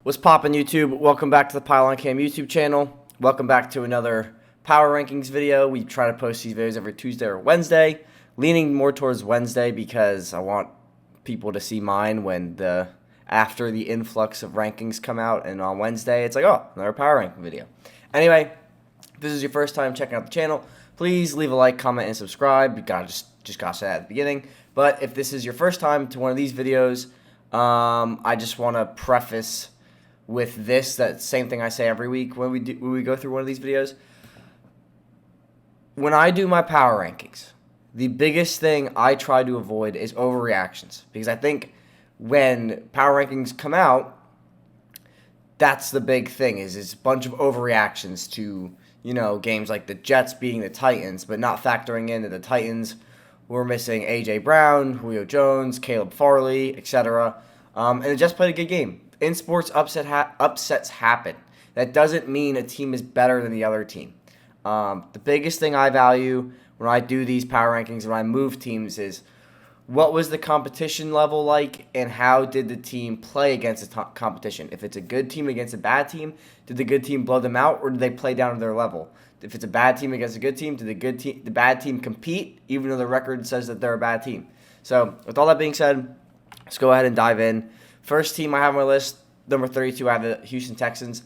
What's poppin' YouTube? Welcome back to the Pylon Cam YouTube channel. Welcome back to another Power Rankings video. We try to post these videos every Tuesday or Wednesday. Leaning more towards Wednesday because I want people to see mine after the influx of rankings come out, and on Wednesday it's like, oh, another Power Ranking video. Anyway, if this is your first time checking out the channel, please leave a like, comment, and subscribe. You gotta just gotta say that at the beginning. But if this is your first time to one of these videos, I just want to preface with that same thing I say every week when we go through one of these videos. When I do my power rankings, the biggest thing I try to avoid is overreactions, because I think when power rankings come out, that's the big thing, is it's a bunch of overreactions to, games like the Jets beating the Titans, but not factoring in that the Titans were missing A.J. Brown, Julio Jones, Caleb Farley, etc. And the Jets played a good game. In sports, upsets happen. That doesn't mean a team is better than the other team. The biggest thing I value when I do these power rankings, when I move teams, is what was the competition level like, and how did the team play against the competition? If it's a good team against a bad team, did the good team blow them out, or did they play down to their level? If it's a bad team against a good team, did the bad team compete, even though the record says that they're a bad team? So, with all that being said, let's go ahead and dive in. First team I have on my list, number 32, I have the Houston Texans.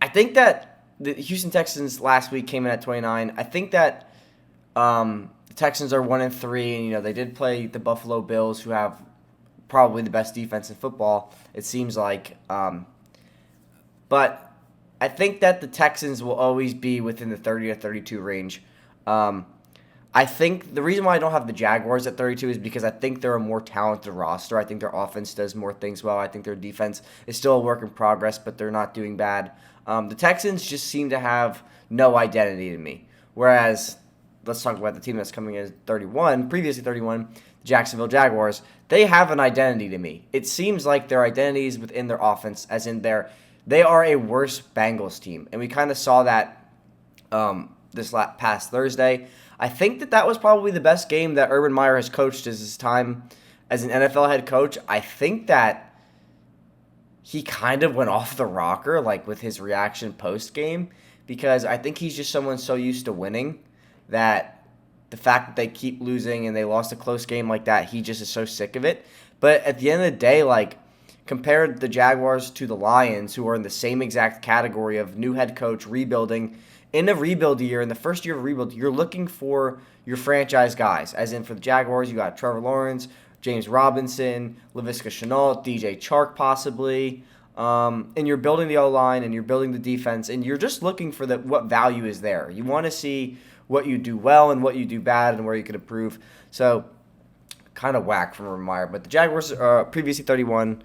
I think that the Houston Texans last week came in at 29. I think that the Texans are 1-3, and they did play the Buffalo Bills, who have probably the best defense in football, it seems like. But I think that the Texans will always be within the 30 to 32 range. I think the reason why I don't have the Jaguars at 32 is because I think they're a more talented roster. I think their offense does more things well. I think their defense is still a work in progress, but they're not doing bad. The Texans just seem to have no identity to me. Whereas, let's talk about the team that's coming in at 31, previously 31, the Jacksonville Jaguars. They have an identity to me. It seems like their identity is within their offense, as in they are a worse Bengals team. And we kind of saw that this past Thursday. I think that was probably the best game that Urban Meyer has coached as his time as an NFL head coach. I think that he kind of went off the rocker, like with his reaction post-game, because I think he's just someone so used to winning that the fact that they keep losing and they lost a close game like that, he just is so sick of it. But at the end of the day, compare the Jaguars to the Lions, who are in the same exact category of new head coach, rebuilding. In a rebuild year, in the first year of rebuild, you're looking for your franchise guys. As in, for the Jaguars, you got Trevor Lawrence, James Robinson, Laviska Shenault, DJ Chark possibly. And you're building the O-line, and you're building the defense, and you're just looking for what value is there. You want to see what you do well and what you do bad and where you can improve. So, kind of whack from Urban Meyer. But the Jaguars are previously 31.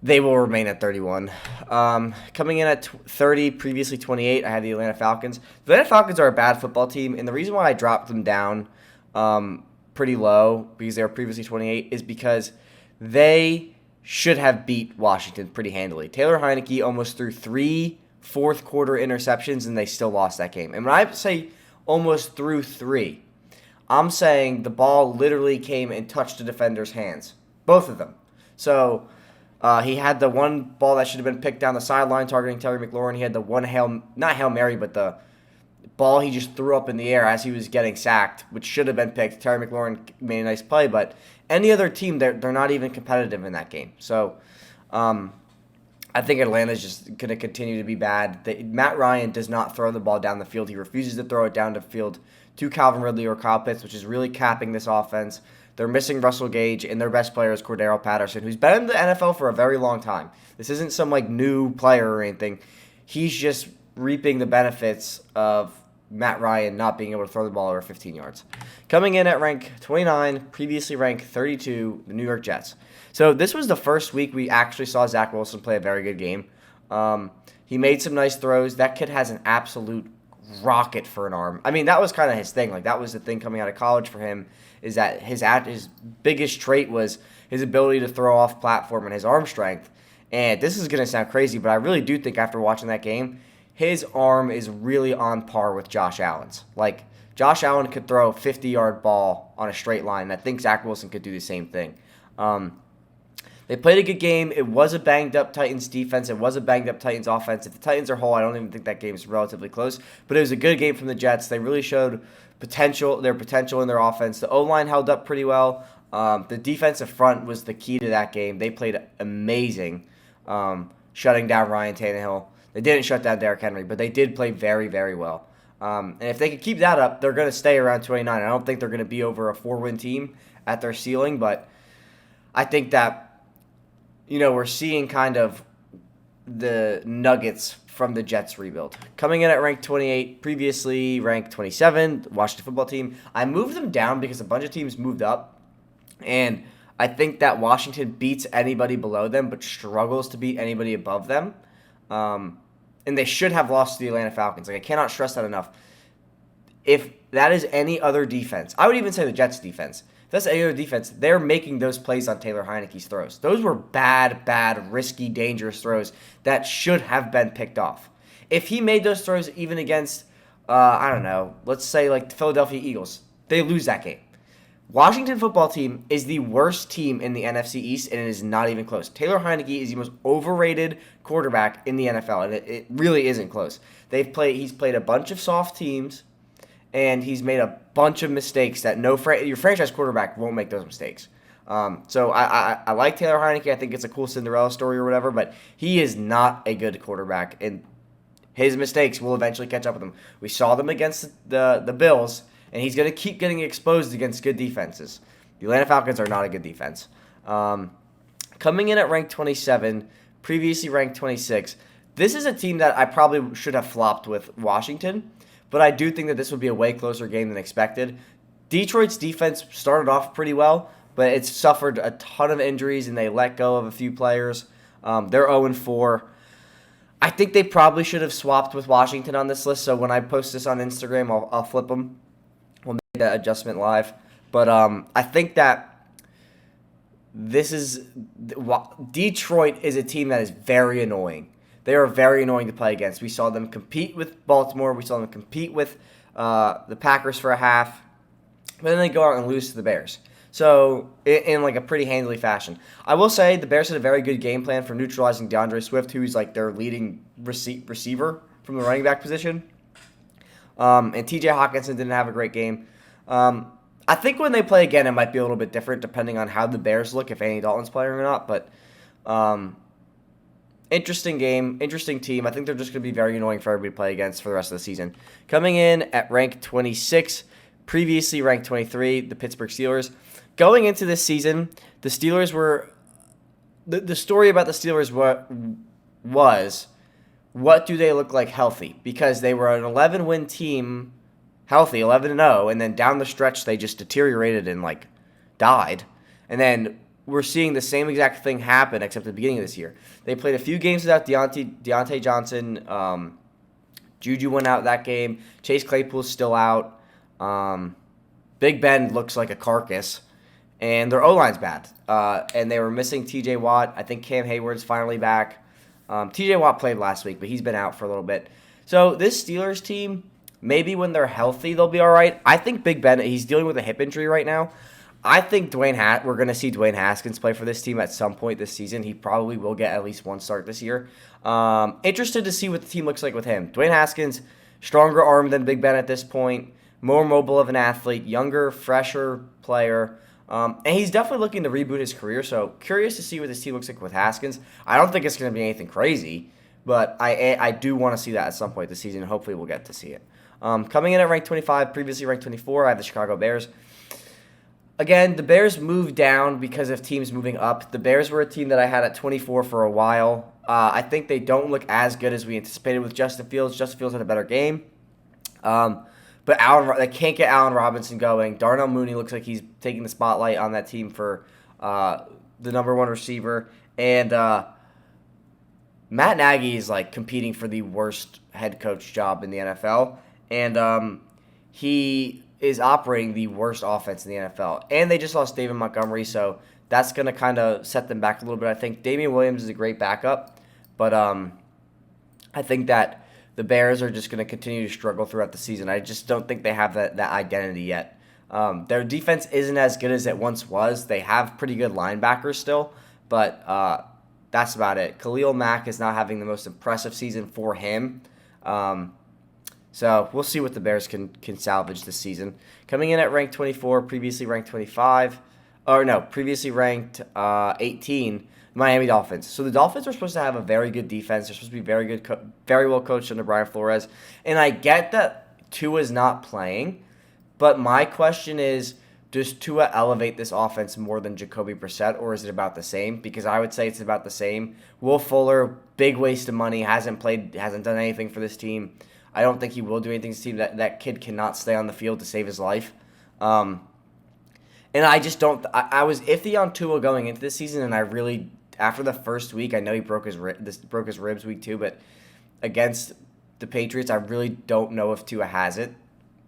They will remain at 31. Coming in at 30, previously 28, I had the Atlanta Falcons. The Atlanta Falcons are a bad football team, and the reason why I dropped them down pretty low, because they were previously 28, is because they should have beat Washington pretty handily. Taylor Heineke almost threw 3 fourth-quarter interceptions, and they still lost that game. And when I say almost threw 3, I'm saying the ball literally came and touched the defender's hands, both of them. So he had the one ball that should have been picked down the sideline targeting Terry McLaurin. He had the one not Hail Mary, but the ball he just threw up in the air as he was getting sacked, which should have been picked. Terry McLaurin made a nice play, but any other team, they're not even competitive in that game. So I think Atlanta's just going to continue to be bad. Matt Ryan does not throw the ball down the field. He refuses to throw it down the field to Calvin Ridley or Kyle Pitts, which is really capping this offense. They're missing Russell Gage, and their best player is Cordero Patterson, who's been in the NFL for a very long time. This isn't some new player or anything. He's just reaping the benefits of Matt Ryan not being able to throw the ball over 15 yards. Coming in at rank 29, previously ranked 32, the New York Jets. So this was the first week we actually saw Zach Wilson play a very good game. He made some nice throws. That kid has an absolute rocket for an arm. I mean, that was kind of his thing. That was the thing coming out of college for him, is that his biggest trait was his ability to throw off platform and his arm strength. And this is going to sound crazy, but I really do think after watching that game, his arm is really on par with Josh Allen's. Josh Allen could throw a 50-yard ball on a straight line, and I think Zach Wilson could do the same thing. They played a good game. It was a banged-up Titans defense. It was a banged-up Titans offense. If the Titans are whole, I don't even think that game is relatively close. But it was a good game from the Jets. They really showed their potential in their offense. The O-line held up pretty well. The defensive front was the key to that game. They played amazing, shutting down Ryan Tannehill. They didn't shut down Derrick Henry, but they did play very, very well. And if they could keep that up, they're going to stay around 29. I don't think they're going to be over a 4-win team at their ceiling, but I think that we're seeing kind of the nuggets from the Jets rebuild. Coming in at ranked 28, previously ranked 27, Washington football team. I moved them down because a bunch of teams moved up, and I think that Washington beats anybody below them but struggles to beat anybody above them. And they should have lost to the Atlanta Falcons. I cannot stress that enough. If that is any other defense, I would even say the Jets defense. If that's any other defense, they're making those plays on Taylor Heineke's throws. Those were bad, risky, dangerous throws that should have been picked off. If he made those throws even against, let's say like the Philadelphia Eagles, they lose that game. Washington football team is the worst team in the NFC East, and it is not even close. Taylor Heineke is the most overrated quarterback in the NFL, and it really isn't close. He's played a bunch of soft teams, and he's made a bunch of mistakes that your franchise quarterback won't make those mistakes. So I like Taylor Heineke. I think it's a cool Cinderella story or whatever, but he is not a good quarterback, and his mistakes will eventually catch up with him. We saw them against the Bills, and he's going to keep getting exposed against good defenses. The Atlanta Falcons are not a good defense. Coming in at ranked 27, previously ranked 26, this is a team that I probably should have flopped with Washington, but I do think that this would be a way closer game than expected. Detroit's defense started off pretty well, but it's suffered a ton of injuries, and they let go of a few players. They're 0-4. I think they probably should have swapped with Washington on this list, so when I post this on Instagram, I'll flip them. We'll make that adjustment live. But I think that Detroit is a team that is very annoying. They are very annoying to play against. We saw them compete with Baltimore. We saw them compete with the Packers for a half. But then they go out and lose to the Bears. So, in like a pretty handily fashion. I will say the Bears had a very good game plan for neutralizing DeAndre Swift, who's like their leading receiver from the running back position. And T.J. Hawkinson didn't have a great game. I think when they play again, it might be a little bit different depending on how the Bears look, if Andy Dalton's playing or not. But interesting game, interesting team. I think they're just going to be very annoying for everybody to play against for the rest of the season. Coming in at rank 26, previously ranked 23, the Pittsburgh Steelers. Going into this season, the Steelers were the story about the Steelers was what do they look like healthy? Because they were an 11-win team, healthy, 11-0, and then down the stretch they just deteriorated and died. And then we're seeing the same exact thing happen except at the beginning of this year. They played a few games without Deontay Johnson. Juju went out that game. Chase Claypool's still out. Big Ben looks like a carcass. And their O-line's bad. And they were missing T.J. Watt. I think Cam Hayward's finally back. T.J. Watt played last week, but he's been out for a little bit. So this Steelers team, maybe when they're healthy, they'll be all right. I think Big Ben, he's dealing with a hip injury right now. I think we're going to see Dwayne Haskins play for this team at some point this season. He probably will get at least one start this year. Interested to see what the team looks like with him. Dwayne Haskins, stronger arm than Big Ben at this point, more mobile of an athlete, younger, fresher player. And he's definitely looking to reboot his career, so curious to see what this team looks like with Haskins. I don't think it's going to be anything crazy, but I do want to see that at some point this season. Hopefully we'll get to see it. Coming in at rank 25, previously ranked 24, I have the Chicago Bears. Again, the Bears moved down because of teams moving up. The Bears were a team that I had at 24 for a while. I think they don't look as good as we anticipated with Justin Fields. Justin Fields had a better game. But they can't get Allen Robinson going. Darnell Mooney looks like he's taking the spotlight on that team for the number one receiver. And Matt Nagy is competing for the worst head coach job in the NFL. And he is operating the worst offense in the NFL. And they just lost David Montgomery, so that's going to kind of set them back a little bit. I think Damian Williams is a great backup. But I think that the Bears are just going to continue to struggle throughout the season. I just don't think they have that identity yet. Their defense isn't as good as it once was. They have pretty good linebackers still, but that's about it. Khalil Mack is not having the most impressive season for him. So we'll see what the Bears can salvage this season. Coming in at ranked 24, previously ranked 25. Previously ranked 18, Miami Dolphins. So the Dolphins are supposed to have a very good defense. They're supposed to be very good, very well coached under Brian Flores. And I get that Tua's not playing, but my question is, does Tua elevate this offense more than Jacoby Brissett, or is it about the same? Because I would say it's about the same. Will Fuller, big waste of money, hasn't done anything for this team. I don't think he will do anything to this team. That kid cannot stay on the field to save his life. And I just don't. I was iffy on Tua going into this season, and I really, after the first week, I know he broke his ribs week 2, but against the Patriots, I really don't know if Tua has it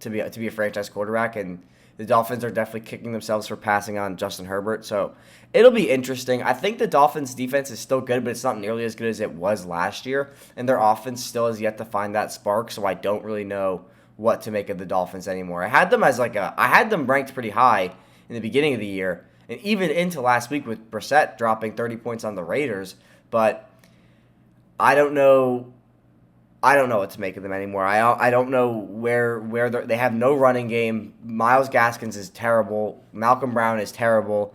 to be a franchise quarterback, and the Dolphins are definitely kicking themselves for passing on Justin Herbert. So it'll be interesting. I think the Dolphins' defense is still good, but it's not nearly as good as it was last year, and their offense still has yet to find that spark. So I don't really know what to make of the Dolphins anymore. I had them ranked pretty high in the beginning of the year, and even into last week with Brissett dropping 30 points on the Raiders. But I don't know what to make of them anymore. I don't know where they have no running game. Myles Gaskins is terrible. Malcolm Brown is terrible.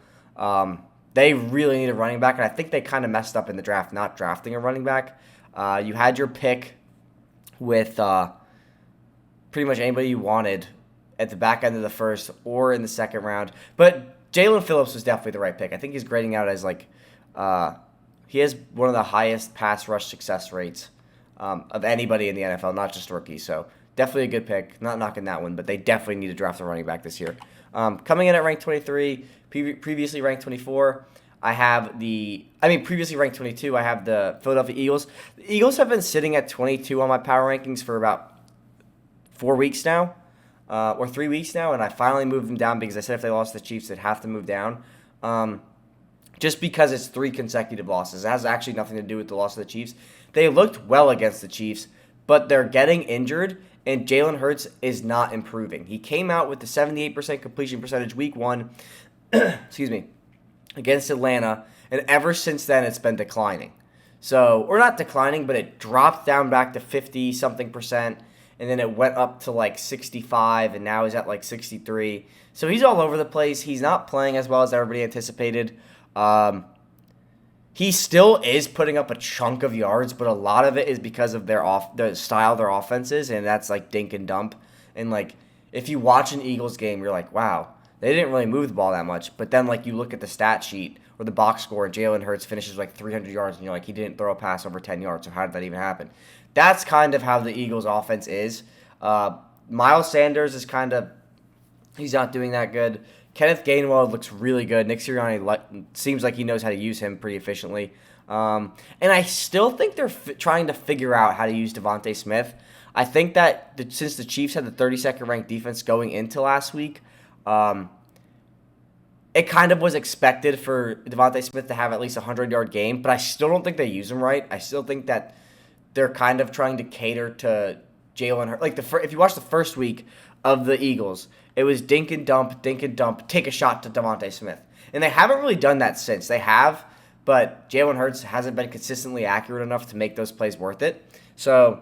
They really need a running back, and I think they kind of messed up in the draft not drafting a running back. You had your pick with pretty much anybody you wanted at the back end of the first or in the second round. But Jalen Phillips was definitely the right pick. I think he's grading out as he has one of the highest pass rush success rates of anybody in the NFL, not just rookies. So definitely a good pick. Not knocking that one, but they definitely need to draft a running back this year. Coming in at ranked 23, previously ranked 24, previously ranked 22, I have the Philadelphia Eagles. The Eagles have been sitting at 22 on my power rankings for about 4 weeks now, or 3 weeks now, and I finally moved them down because I said if they lost to the Chiefs, they'd have to move down. Just because it's 3 consecutive losses. It has actually nothing to do with the loss of the Chiefs. They looked well against the Chiefs, but they're getting injured, and Jalen Hurts is not improving. He came out with the 78% completion percentage week 1, against Atlanta, and ever since then it's been declining. So, or not declining, but it dropped down back to 50-something percent, and then it went up to like 65, and now he's at like 63. So he's all over the place. He's not playing as well as everybody anticipated. He still is putting up a chunk of yards, but a lot of it is because of the style of their offenses, and that's like dink and dump. And like if you watch an Eagles game, you're like, wow, they didn't really move the ball that much. But then like you look at the stat sheet or the box score, and Jalen Hurts finishes like 300 yards, and you're like, he didn't throw a pass over 10 yards. So how did that even happen? That's kind of how the Eagles' offense is. Miles Sanders is he's not doing that good. Kenneth Gainwell looks really good. Nick Sirianni seems like he knows how to use him pretty efficiently. And I still think they're trying to figure out how to use Devontae Smith. I think that since the Chiefs had the 32nd ranked defense going into last week, it kind of was expected for Devontae Smith to have at least a 100-yard game, but I still don't think they use him right. I still think that they're kind of trying to cater to Jalen Hurts. Like if you watch the first week of the Eagles, it was dink and dump, take a shot to Devontae Smith. And they haven't really done that since. They have, but Jalen Hurts hasn't been consistently accurate enough to make those plays worth it. So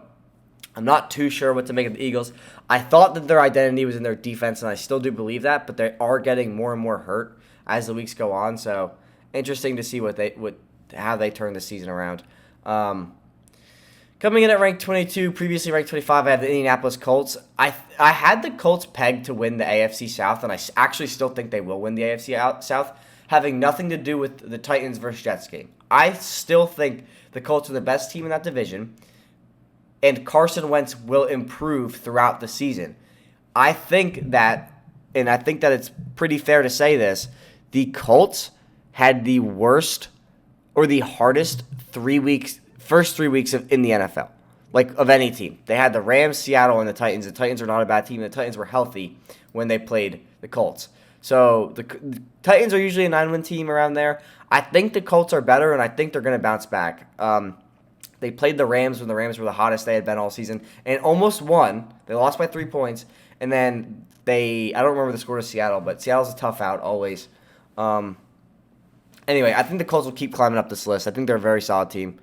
I'm not too sure what to make of the Eagles. I thought that their identity was in their defense, and I still do believe that, but they are getting more and more hurt as the weeks go on. So interesting to see how they turn the season around. Coming in at ranked 22, previously ranked 25, I have the Indianapolis Colts. I had the Colts pegged to win the AFC South, and I actually still think they will win the AFC South, having nothing to do with the Titans versus Jets game. I still think the Colts are the best team in that division, and Carson Wentz will improve throughout the season. I think that it's pretty fair to say this, the Colts had the worst or the hardest first 3 weeks in the NFL, of any team. They had the Rams, Seattle, and the Titans. The Titans are not a bad team. The Titans were healthy when they played the Colts. So the Titans are usually a 9-win team around there. I think the Colts are better, and I think they're going to bounce back. They played the Rams when the Rams were the hottest they had been all season, and almost won. They lost by 3 points, and then I don't remember the score to Seattle, but Seattle's a tough out always. Anyway, I think the Colts will keep climbing up this list. I think they're a very solid team.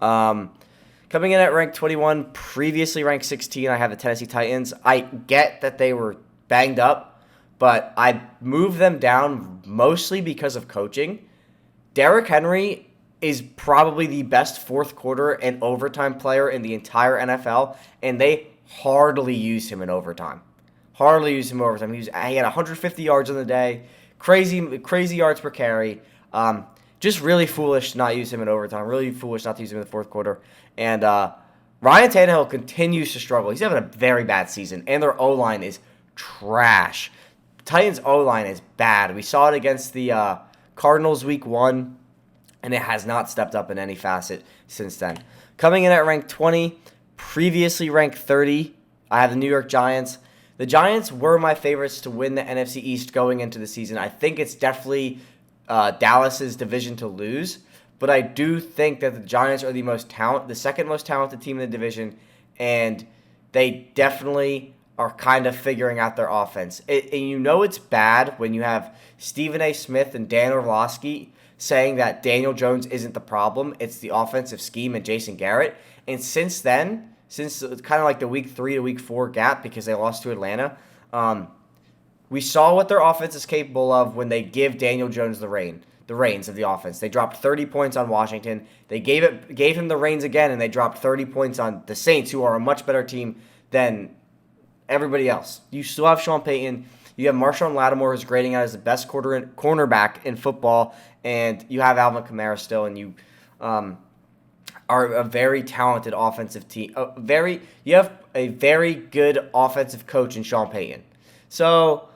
Coming in at rank 21, previously ranked 16, I have the Tennessee Titans. I get that they were banged up, but I moved them down mostly because of coaching. Derrick Henry is probably the best fourth quarter and overtime player in the entire NFL, and they hardly use him in overtime. Hardly use him in overtime. He had 150 yards on the day, crazy yards per carry. Just really foolish to not use him in overtime. Really foolish not to use him in the fourth quarter. And Ryan Tannehill continues to struggle. He's having a very bad season, and their O-line is trash. Titans' O-line is bad. We saw it against the Cardinals week 1, and it has not stepped up in any facet since then. Coming in at rank 20, previously ranked 30, I have the New York Giants. The Giants were my favorites to win the NFC East going into the season. I think it's definitely Dallas's division to lose, but I do think that the Giants are the second most talented team in the division, and they definitely are kind of figuring out their offense. And you know it's bad when you have Stephen A. Smith and Dan Orlovsky saying that Daniel Jones isn't the problem, it's the offensive scheme and Jason Garrett. And since then, since kind of like the week 3 to week 4 gap because they lost to Atlanta, we saw what their offense is capable of when they give Daniel Jones the reins of the offense. They dropped 30 points on Washington. They gave him the reins again, and they dropped 30 points on the Saints, who are a much better team than everybody else. You still have Sean Payton. You have Marshawn Lattimore, who's grading out as the best cornerback in football, and you have Alvin Kamara still, and you are a very talented offensive team. You have a very good offensive coach in Sean Payton. So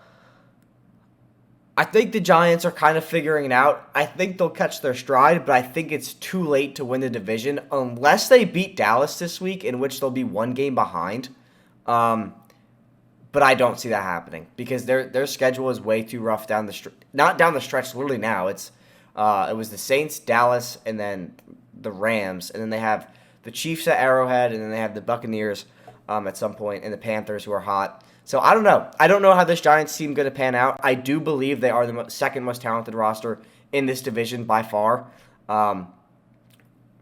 I think the Giants are kind of figuring it out. I think they'll catch their stride, but I think it's too late to win the division unless they beat Dallas this week, in which they'll be one game behind. But I don't see that happening because their schedule is way too rough down the stretch. Not down the stretch, literally now. It was the Saints, Dallas, and then the Rams, and then they have the Chiefs at Arrowhead, and then they have the Buccaneers at some point, and the Panthers, who are hot. So I don't know. I don't know how this Giants team is going to pan out. I do believe they are the second most talented roster in this division by far.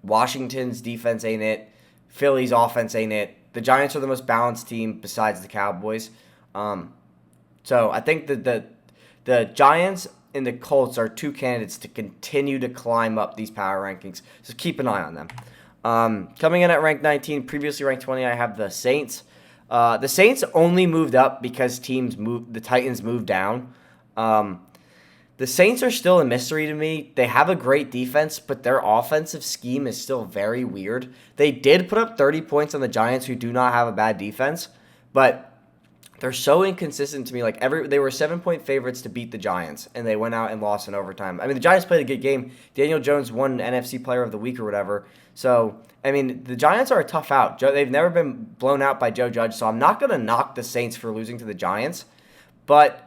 Washington's defense ain't it. Philly's offense ain't it. The Giants are the most balanced team besides the Cowboys. So I think that the Giants and the Colts are two candidates to continue to climb up these power rankings. So keep an eye on them. Coming in at rank 19, previously ranked 20, I have the Saints. The Saints only moved up because the Titans moved down. The Saints are still a mystery to me. They have a great defense, but their offensive scheme is still very weird. They did put up 30 points on the Giants, who do not have a bad defense, but they're so inconsistent to me. They were 7-point favorites to beat the Giants, and they went out and lost in overtime. I mean, the Giants played a good game. Daniel Jones won NFC Player of the Week or whatever. So, I mean, the Giants are a tough out. They've never been blown out by Joe Judge, so I'm not going to knock the Saints for losing to the Giants. But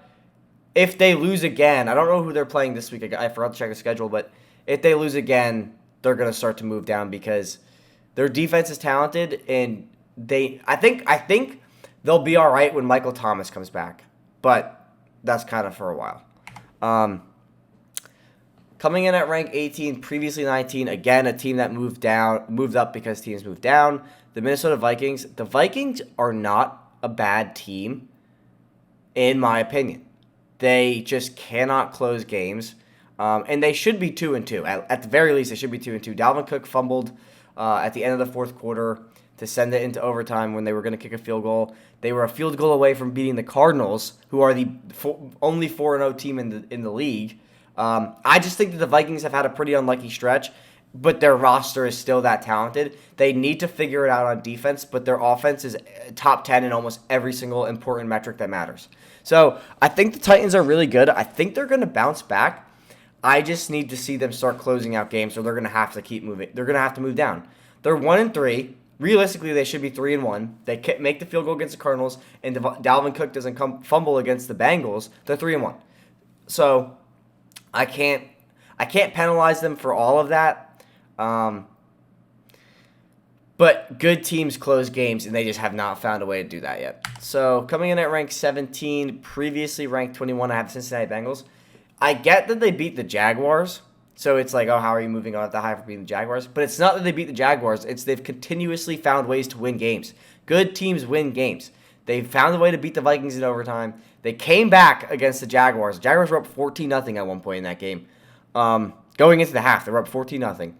if they lose again, I don't know who they're playing this week. I forgot to check the schedule, but if they lose again, they're going to start to move down because their defense is talented, and I think they'll be all right when Michael Thomas comes back, but that's kind of for a while. Coming in at rank 18, previously 19, again a team that moved up because teams moved down. The Minnesota Vikings. The Vikings are not a bad team, in my opinion. They just cannot close games, and they should be 2-2. At the very least, they should be 2-2. Dalvin Cook fumbled at the end of the fourth quarter to send it into overtime when they were going to kick a field goal. They were a field goal away from beating the Cardinals, who are the only 4-0 team in the league. I just think that the Vikings have had a pretty unlucky stretch, but their roster is still that talented. They need to figure it out on defense, but their offense is top 10 in almost every single important metric that matters. So I think the Titans are really good. I think they're going to bounce back. I just need to see them start closing out games, or they're going to have to keep moving. They're going to have to move down. They're 1-3. Realistically, they should be 3-1. They make the field goal against the Cardinals, and Dalvin Cook doesn't fumble against the Bengals. They're 3-1. So I can't penalize them for all of that. But good teams close games, and they just have not found a way to do that yet. So coming in at rank 17, previously ranked 21, I have the Cincinnati Bengals. I get that they beat the Jaguars, So it's like, oh, how are you moving on at the high for beating the Jaguars? But it's not that they beat the Jaguars. It's they've continuously found ways to win games. Good teams win games. They found a way to beat the Vikings in overtime. They came back against the Jaguars. The Jaguars were up 14-0 at one point in that game. Going into the half, they were up 14-0.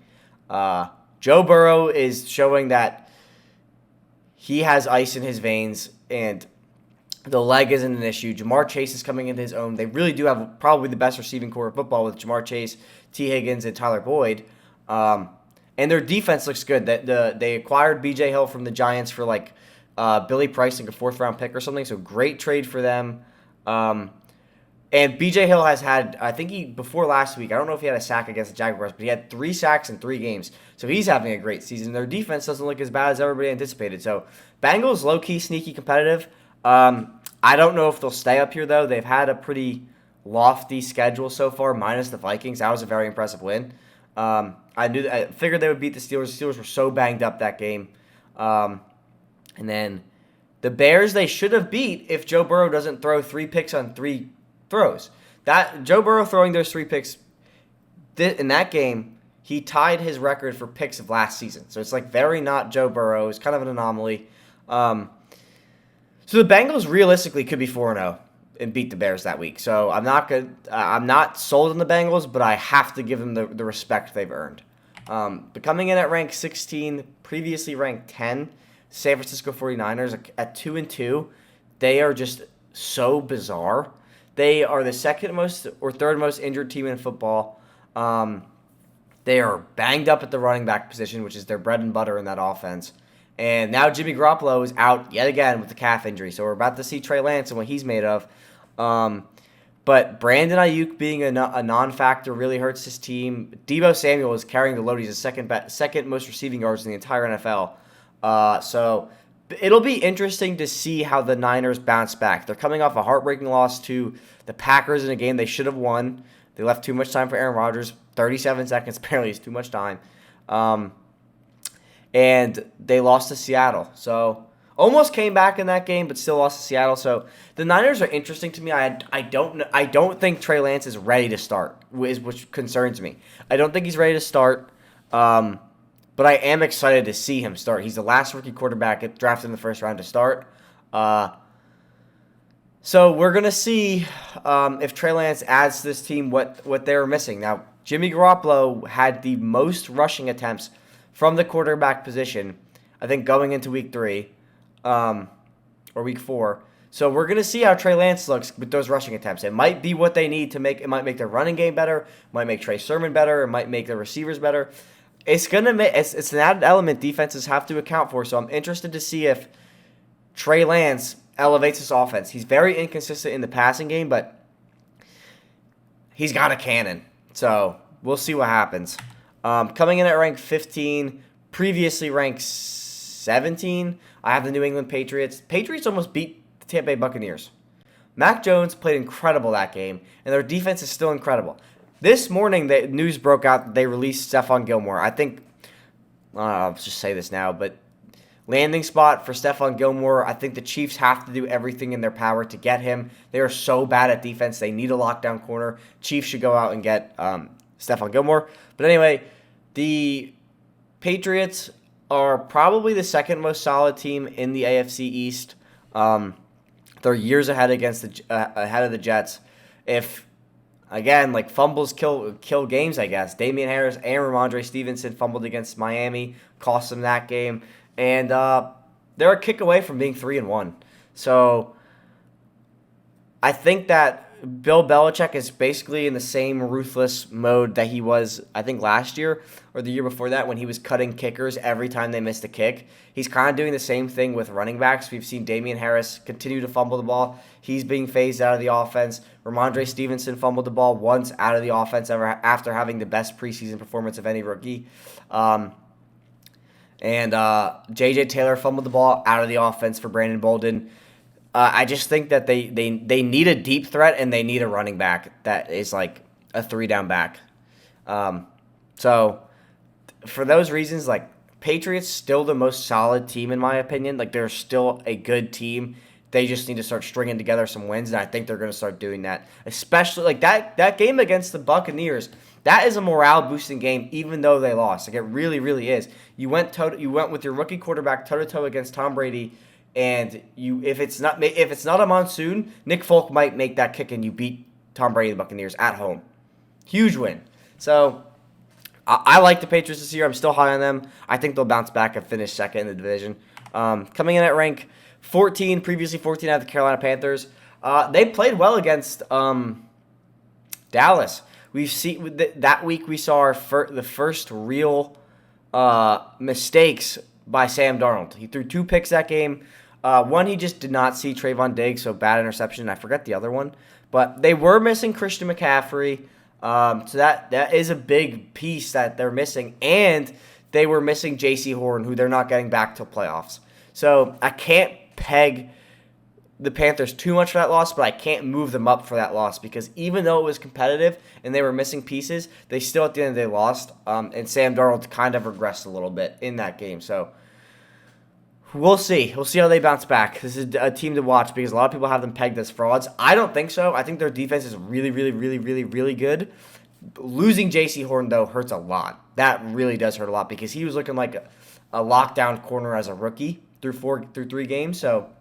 Joe Burrow is showing that he has ice in his veins, and the leg isn't an issue. Jamar Chase is coming into his own. They really do have probably the best receiving core of football with Jamar Chase, T. Higgins, and Tyler Boyd. And their defense looks good. They acquired B.J. Hill from the Giants for Billy Price, like a fourth-round pick or something. So great trade for them. And B.J. Hill has had, I think before last week, I don't know if he had a sack against the Jaguars, but he had 3 sacks in 3 games. So he's having a great season. Their defense doesn't look as bad as everybody anticipated. So Bengals, low-key, sneaky competitive. I don't know if they'll stay up here, though. They've had a pretty lofty schedule so far, minus the Vikings. That was a very impressive win. I figured they would beat the Steelers. The Steelers were so banged up that game. And then the Bears, they should have beat if Joe Burrow doesn't throw 3 picks on 3 throws. That Joe Burrow throwing those 3 picks in that game, he tied his record for picks of last season. So it's very not Joe Burrow. It's kind of an anomaly. So the Bengals realistically could be 4-0 and beat the Bears that week. So I'm not sold on the Bengals, but I have to give them the respect they've earned. But coming in at rank 16, previously ranked 10, San Francisco 49ers at 2-2, they are just so bizarre. They are the second most or third most injured team in football. They are banged up at the running back position, which is their bread and butter in that offense. And now Jimmy Garoppolo is out yet again with the calf injury. So we're about to see Trey Lance and what he's made of. But Brandon Ayuk being a non-factor really hurts his team. Deebo Samuel is carrying the load. He's the second most receiving yards in the entire NFL. So it'll be interesting to see how the Niners bounce back. They're coming off a heartbreaking loss to the Packers in a game they should have won. They left too much time for Aaron Rodgers. 37 seconds apparently is too much time. And they lost to Seattle. So almost came back in that game, but still lost to Seattle. So the Niners are interesting to me. I don't think Trey Lance is ready to start, which concerns me. I don't think he's ready to start. But I am excited to see him start. He's the last rookie quarterback drafted in the first round to start. So we're going to see if Trey Lance adds to this team what they're missing. Now, Jimmy Garoppolo had the most rushing attempts from the quarterback position, I think, going into week 3 or week 4. So we're going to see how Trey Lance looks with those rushing attempts. It might be what they need to make. It might make their running game better. It might make Trey Sermon better. It might make the receivers better. It's an added element defenses have to account for. So I'm interested to see if Trey Lance elevates his offense. He's very inconsistent in the passing game, but he's got a cannon. So we'll see what happens. Coming in at rank 15, previously ranked 17, I have the New England Patriots. Patriots almost beat the Tampa Bay Buccaneers. Mac Jones played incredible that game, and their defense is still incredible. This morning, the news broke out that they released Stephon Gilmore. I think, I'll just say this now, but landing spot for Stephon Gilmore, I think the Chiefs have to do everything in their power to get him. They are so bad at defense. They need a lockdown corner. Chiefs should go out and get Stephon Gilmore. But anyway, the Patriots are probably the second most solid team in the AFC East. They're years ahead ahead of the Jets. If, again, fumbles kill games, I guess. Damian Harris and Ramondre Stevenson fumbled against Miami, cost them that game. And they're a kick away from being 3-1. So I think that Bill Belichick is basically in the same ruthless mode that he was, I think, last year or the year before that when he was cutting kickers every time they missed a kick. He's kind of doing the same thing with running backs. We've seen Damian Harris continue to fumble the ball. He's being phased out of the offense. Ramondre Stevenson fumbled the ball once out of the offense after having the best preseason performance of any rookie. And J.J. Taylor fumbled the ball out of the offense for Brandon Bolden. I just think that they need a deep threat and they need a running back that is like a 3-down back. So for those reasons, Patriots still the most solid team in my opinion. They're still a good team. They just need to start stringing together some wins, and I think they're going to start doing that. Especially like that game against the Buccaneers. That is a morale boosting game, even though they lost. Like it really, really is. You went with your rookie quarterback toe to toe against Tom Brady, and if it's not a monsoon, Nick Folk might make that kick, and you beat Tom Brady and the Buccaneers at home. Huge win. So I like the Patriots this year. I'm still high on them. I think they'll bounce back and finish second in the division. Coming in at rank 14, previously 14 out of the Carolina Panthers. They played well against Dallas. That week we saw the first real mistakes by Sam Darnold. He threw 2 picks that game. One, he just did not see Trayvon Dix, so bad interception. I forget the other one. But they were missing Christian McCaffrey. So that is a big piece that they're missing. And they were missing J.C. Horn, who they're not getting back till playoffs. So I can't peg the Panthers too much for that loss, but I can't move them up for that loss because even though it was competitive and they were missing pieces, they still at the end of the day lost. And Sam Darnold kind of regressed a little bit in that game. So we'll see. We'll see how they bounce back. This is a team to watch because a lot of people have them pegged as frauds. I don't think so. I think their defense is really, really, really, really, really good. Losing J.C. Horn, though, hurts a lot. That really does hurt a lot because he was looking like a lockdown corner as a rookie through 3 games. So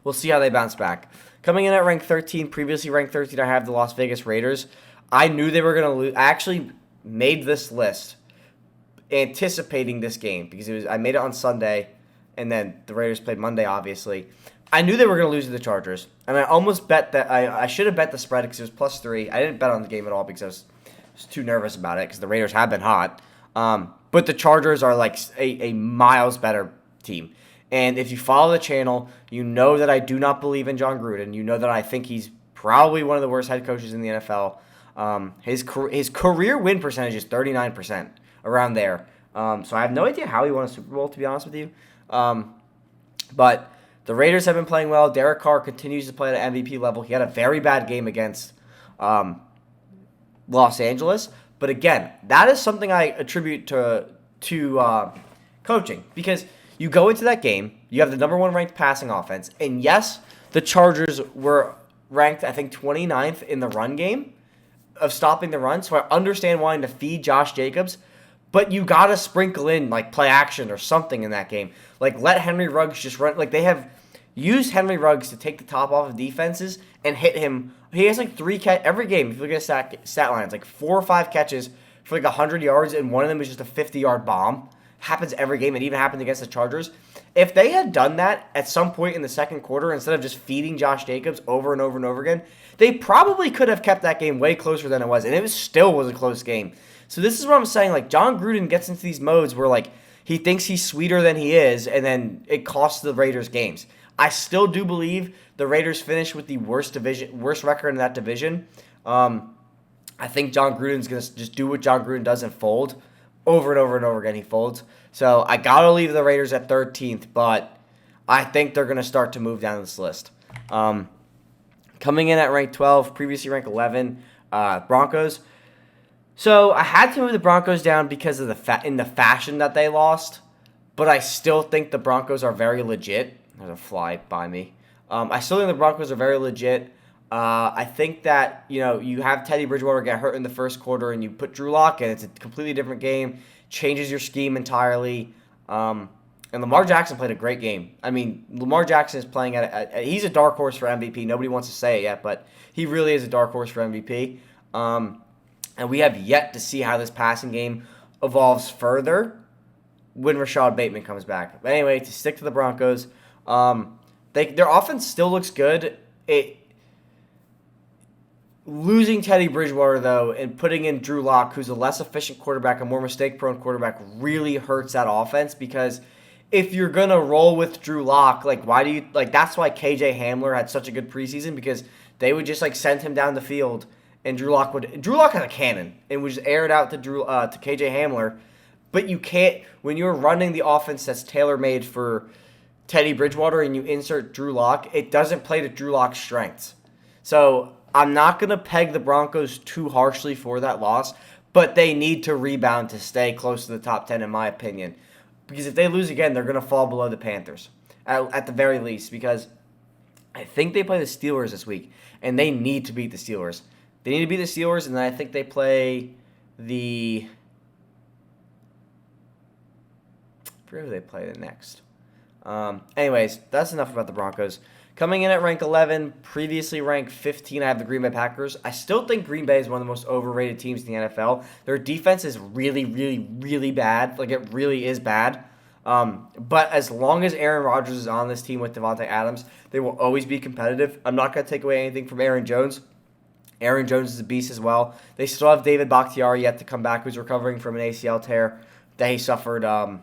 we'll see how they bounce back. Coming in at rank 13, previously ranked 13, I have the Las Vegas Raiders. I knew they were going to lose. I actually made this list anticipating this game because I made it on Sunday, and then the Raiders played Monday, obviously. I knew they were going to lose to the Chargers, and I almost bet that I should have bet the spread because it was +3. I didn't bet on the game at all because I was too nervous about it because the Raiders have been hot. But the Chargers are like a miles better team. And if you follow the channel, you know that I do not believe in John Gruden. You know that I think he's probably one of the worst head coaches in the NFL. His career win percentage is 39%, around there. So I have no idea how he won a Super Bowl, to be honest with you. But the Raiders have been playing well. Derek Carr continues to play at an MVP level. He had a very bad game against Los Angeles. But again, that is something I attribute to coaching because you go into that game, you have the number 1 ranked passing offense, and yes, the Chargers were ranked, I think, 29th in the run game of stopping the run, so I understand wanting to feed Josh Jacobs, but you got to sprinkle in, like, play action or something in that game. Like, let Henry Ruggs just run. Like, they have used Henry Ruggs to take the top off of defenses and hit him. He has, like, 3 catches every game. If you look at stat lines, like 4 or 5 catches for, like, 100 yards, and one of them is just a 50-yard bomb. Happens every game. It even happened against the Chargers. If they had done that at some point in the second quarter instead of just feeding Josh Jacobs over and over and over again, they probably could have kept that game way closer than it was, and it still was a close game. So this is what I'm saying. Like, John Gruden gets into these modes where, like, he thinks he's sweeter than he is, and then it costs the Raiders games. I still do believe the Raiders finish with the worst record in that division. I think John Gruden's going to just do what John Gruden does and fold. Over and over and over again, he folds. So I got to leave the Raiders at 13th, but I think they're going to start to move down this list. Coming in at rank 12, previously ranked 11, Broncos. So I had to move the Broncos down because of in the fashion that they lost, but I still think the Broncos are very legit. There's a fly by me. I still think the Broncos are very legit. I think that, you have Teddy Bridgewater get hurt in the first quarter and you put Drew Lock in. It's a completely different game. Changes your scheme entirely. And Lamar Jackson played a great game. I mean, Lamar Jackson is playing he's a dark horse for MVP. Nobody wants to say it yet, but he really is a dark horse for MVP. And we have yet to see how this passing game evolves further when Rashad Bateman comes back. But anyway, to stick to the Broncos, their offense still looks good. Losing Teddy Bridgewater, though, and putting in Drew Lock, who's a less efficient quarterback, a more mistake-prone quarterback, really hurts that offense because if you're going to roll with Drew Lock, that's why KJ Hamler had such a good preseason because they would just, send him down the field and Drew Lock had a cannon and would just air it out to KJ Hamler. But you can't, when you're running the offense that's tailor-made for Teddy Bridgewater and you insert Drew Lock, it doesn't play to Drew Lock's strengths. So I'm not going to peg the Broncos too harshly for that loss, but they need to rebound to stay close to the top 10, in my opinion. Because if they lose again, they're going to fall below the Panthers, at the very least. Because I think they play the Steelers this week, and they need to beat the Steelers. They need to beat the Steelers, and then I think they play the... I forget who they play the next. Anyways, that's enough about the Broncos. Coming in at rank 11, previously ranked 15, I have the Greenback Packers. I still think Green Bay is one of the most overrated teams in the NFL. Their defense is really, really, really bad. Like, it really is bad. But as long as Aaron Rodgers is on this team with Devontae Adams, they will always be competitive. I'm not going to take away anything from Aaron Jones. Aaron Jones is a beast as well. They still have David Bakhtiari yet to come back, who's recovering from an ACL tear that he suffered in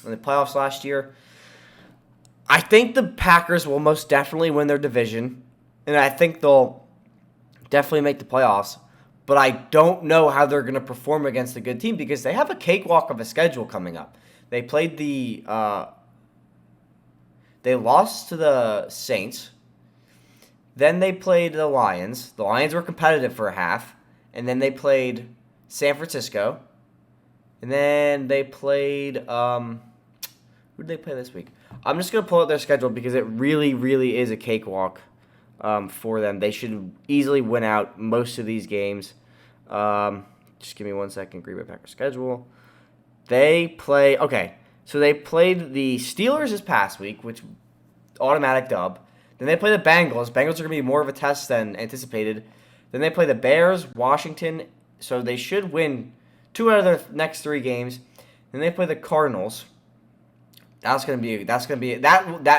the playoffs last year. I think the Packers will most definitely win their division, and I think they'll definitely make the playoffs. But I don't know how they're going to perform against a good team because they have a cakewalk of a schedule coming up. They played they lost to the Saints. Then they played the Lions. The Lions were competitive for a half. And then they played San Francisco. And then they played, who did they play this week? I'm just going to pull out their schedule because it really, really is a cakewalk for them. They should easily win out most of these games. Just give me 1 second. Greenback Packers schedule. They play, okay, so they played the Steelers this past week, which automatic dub. Then they play the Bengals. Bengals are going to be more of a test than anticipated. Then they play the Bears, Washington, so they should win 2 out of their next 3 games. Then they play the Cardinals. That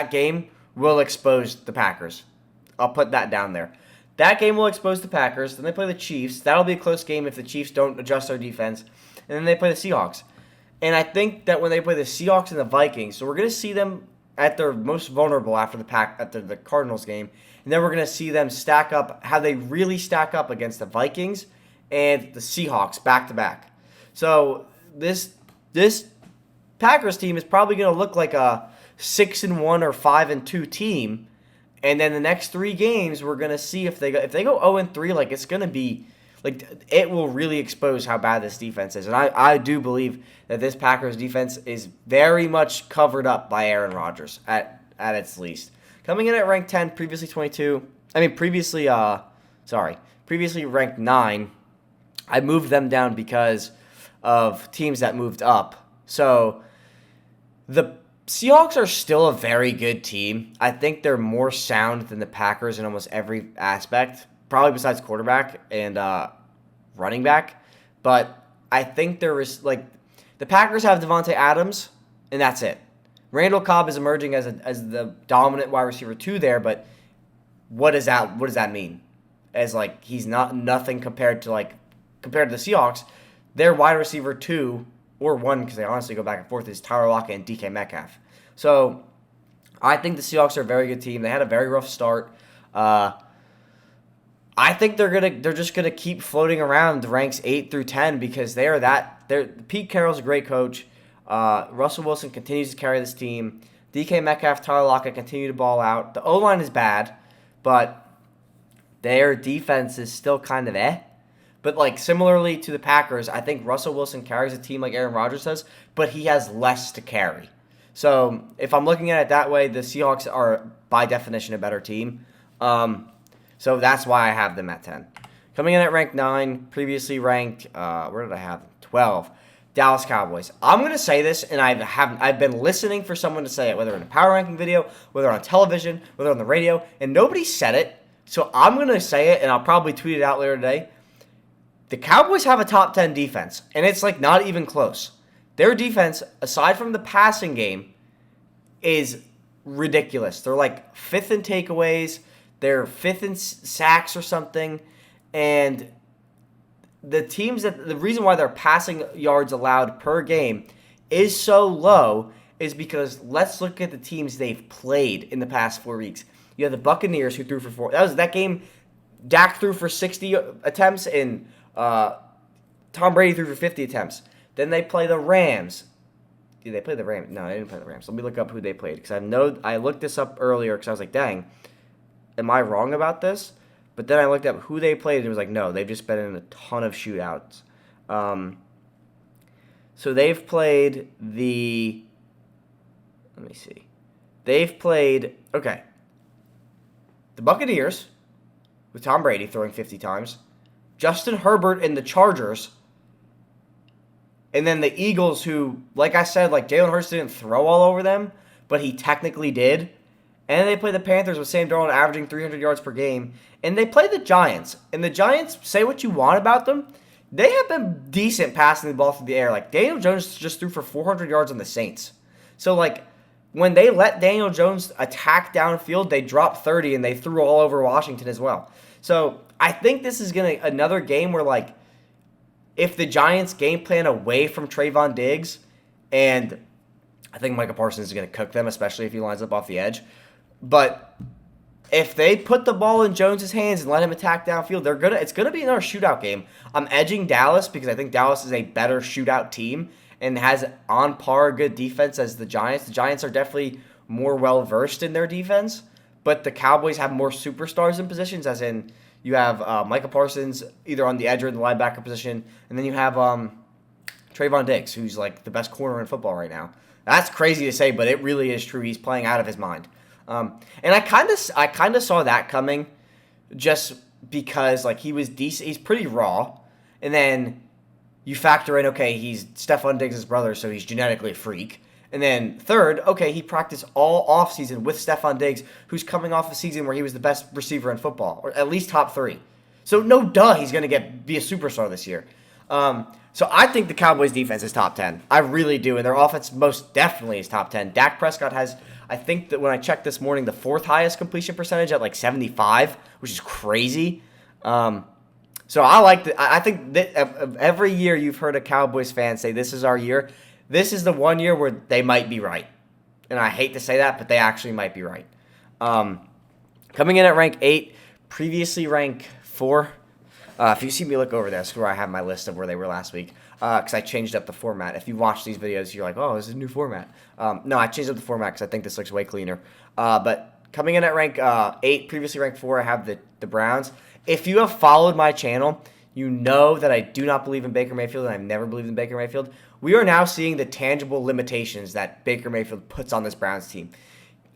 game will expose the Packers. I'll put that down there. That game will expose the Packers. Then they play the Chiefs. That'll be a close game if the Chiefs don't adjust their defense. And then they play the Seahawks. And I think that when they play the Seahawks and the Vikings, so we're going to see them at their most vulnerable after the Cardinals game. And then we're going to see them stack up, how they really stack up against the Vikings and the Seahawks back-to-back. So this Packers team is probably going to look like a 6-1 or 5-2 team. And then the next 3 games, we're going to see if they go 0-3, like it's going to be, like it will really expose how bad this defense is. And I do believe that this Packers defense is very much covered up by Aaron Rodgers at its least. Coming in at rank 10, previously ranked 9. I moved them down because of teams that moved up. So the Seahawks are still a very good team. I think they're more sound than the Packers in almost every aspect, probably besides quarterback and running back. But I think there is, like, the Packers have Devontae Adams, and that's it. Randall Cobb is emerging as the dominant wide receiver 2 there, but what does that mean? As, like, he's nothing compared to the Seahawks. Their wide receiver 2 or 1, because they honestly go back and forth, is Tyler Lockett and DK Metcalf. So I think the Seahawks are a very good team. They had a very rough start. I think they're just gonna keep floating around the ranks 8 through 10 because Pete Carroll's a great coach. Russell Wilson continues to carry this team. DK Metcalf, Tyler Lockett continue to ball out. The O-line is bad, but their defense is still kind of eh. But like similarly to the Packers, I think Russell Wilson carries a team like Aaron Rodgers does, but he has less to carry. So if I'm looking at it that way, the Seahawks are by definition a better team. So that's why I have them at 10. Coming in at rank 9, previously ranked, where did I have them? 12. Dallas Cowboys. I'm going to say this, and I've been listening for someone to say it, whether in a power ranking video, whether on television, whether on the radio, and nobody said it. So I'm going to say it, and I'll probably tweet it out later today. The Cowboys have a top 10 defense, and it's like not even close. Their defense, aside from the passing game, is ridiculous. They're like 5th in takeaways. They're 5th in sacks or something. And the reason why their passing yards allowed per game is so low is because let's look at the teams they've played in the past 4 weeks. You have the Buccaneers who threw for 4. That game, Dak threw for 60 attempts and Tom Brady threw for 50 attempts. Then they play the Rams. Did they play the Rams? No, they didn't play the Rams. Let me look up who they played because I looked this up earlier because I was like, dang, am I wrong about this? But then I looked up who they played and it was like, no, they've just been in a ton of shootouts. So they've played let me see. They've played, okay. the Buccaneers, with Tom Brady throwing 50 times, Justin Herbert and the Chargers, and then the Eagles, who, like I said, like Jalen Hurts didn't throw all over them, but he technically did. And they play the Panthers with Sam Darnold averaging 300 yards per game. And they play the Giants. And the Giants, say what you want about them, they have been decent passing the ball through the air. Like, Daniel Jones just threw for 400 yards on the Saints. So, like, when they let Daniel Jones attack downfield, they dropped 30 and they threw all over Washington as well. So, I think this is going to another game where, like, if the Giants game plan away from Trayvon Diggs, and I think Micah Parsons is going to cook them, especially if he lines up off the edge. But if they put the ball in Jones' hands and let him attack downfield, it's gonna be another shootout game. I'm edging Dallas because I think Dallas is a better shootout team and has on par good defense as the Giants. The Giants are definitely more well versed in their defense, but the Cowboys have more superstars in positions, as in you have Micah Parsons either on the edge or in the linebacker position, and then you have Trayvon Dix, who's like the best corner in football right now. That's crazy to say, but it really is true. He's playing out of his mind. And I kind of saw that coming, just because like he was decent, he's pretty raw, and then you factor in, okay, he's Stephon Diggs' brother, so he's genetically a freak, and then third, okay, he practiced all offseason with Stephon Diggs, who's coming off a season where he was the best receiver in football, or at least top 3. So no duh, he's gonna be a superstar this year. So I think the Cowboys defense is top 10. I really do, and their offense most definitely is top 10. Dak Prescott has, I think that when I checked this morning, the 4th highest completion percentage at like 75, which is crazy. So I think that every year you've heard a Cowboys fan say this is our year. This is the one year where they might be right. And I hate to say that, but they actually might be right. Coming in at rank 8, previously rank 4. If you see me look over there, that's where I have my list of where they were last week. Because I changed up the format. If you watch these videos, you're like, oh, this is a new format. No, I changed up the format because I think this looks way cleaner. But coming in at rank 8, previously ranked 4, I have the Browns. If you have followed my channel, you know that I do not believe in Baker Mayfield, and I've never believed in Baker Mayfield. We are now seeing the tangible limitations that Baker Mayfield puts on this Browns team.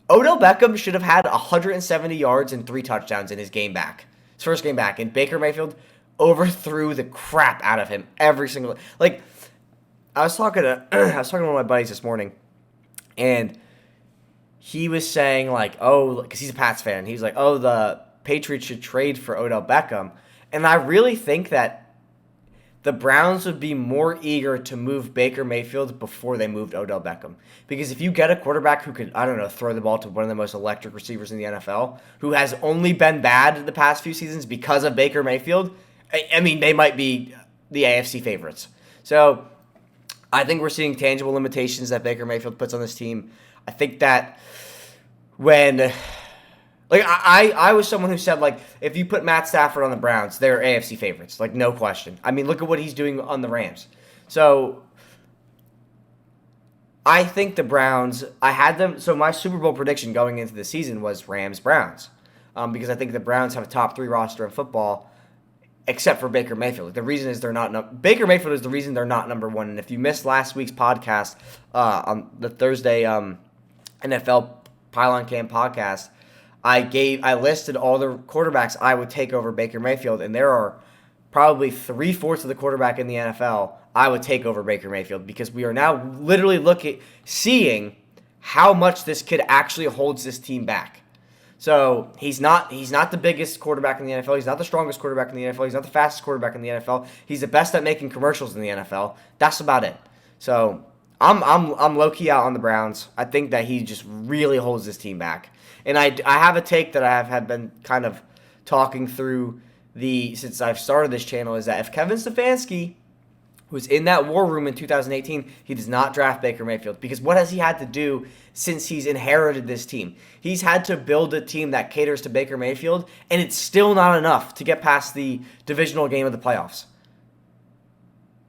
Odell Beckham should have had 170 yards and 3 touchdowns in his first game back, and Baker Mayfield overthrew the crap out of him every single. Like, I was talking to one of my buddies this morning, and he was saying like, oh, because he's a Pats fan, he was like, oh, the Patriots should trade for Odell Beckham, and I really think that the Browns would be more eager to move Baker Mayfield before they moved Odell Beckham. Because if you get a quarterback who could, I don't know, throw the ball to one of the most electric receivers in the NFL, who has only been bad the past few seasons because of Baker Mayfield, I mean, they might be the AFC favorites. So I think we're seeing tangible limitations that Baker Mayfield puts on this team. I think that when... Like, I was someone who said, like, if you put Matt Stafford on the Browns, they're AFC favorites. Like, no question. I mean, look at what he's doing on the Rams. So, I think the Browns, I had them, so my Super Bowl prediction going into the season was Rams-Browns. Because I think the Browns have a top 3 roster in football, except for Baker Mayfield. The reason is Baker Mayfield is the reason they're not number 1. And if you missed last week's podcast, on the Thursday NFL Pylon Camp podcast, I listed all the quarterbacks I would take over Baker Mayfield, and there are probably 3/4 of the quarterback in the NFL I would take over Baker Mayfield, because we are now literally seeing how much this kid actually holds this team back. So he's not the biggest quarterback in the NFL. He's not the strongest quarterback in the NFL. He's not the fastest quarterback in the NFL. He's the best at making commercials in the NFL. That's about it. So I'm low key out on the Browns. I think that he just really holds this team back. And I have a take that I have been kind of talking through since I've started this channel, is that if Kevin Stefanski was in that war room in 2018, he does not draft Baker Mayfield. Because what has he had to do since he's inherited this team? He's had to build a team that caters to Baker Mayfield, and it's still not enough to get past the divisional game of the playoffs.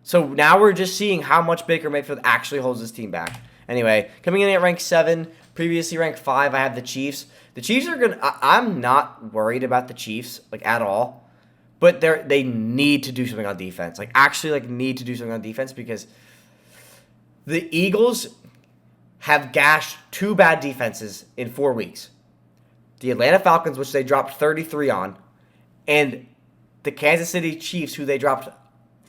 So now we're just seeing how much Baker Mayfield actually holds his team back. Anyway, coming in at rank 7, previously ranked 5, I have the Chiefs. The Chiefs are good. I'm not worried about the Chiefs, like, at all. But they need to do something on defense. Like, actually, like, need to do something on defense, because the Eagles have gashed 2 bad defenses in 4 weeks. the Atlanta Falcons, which they dropped 33 on, and the Kansas City Chiefs, who they dropped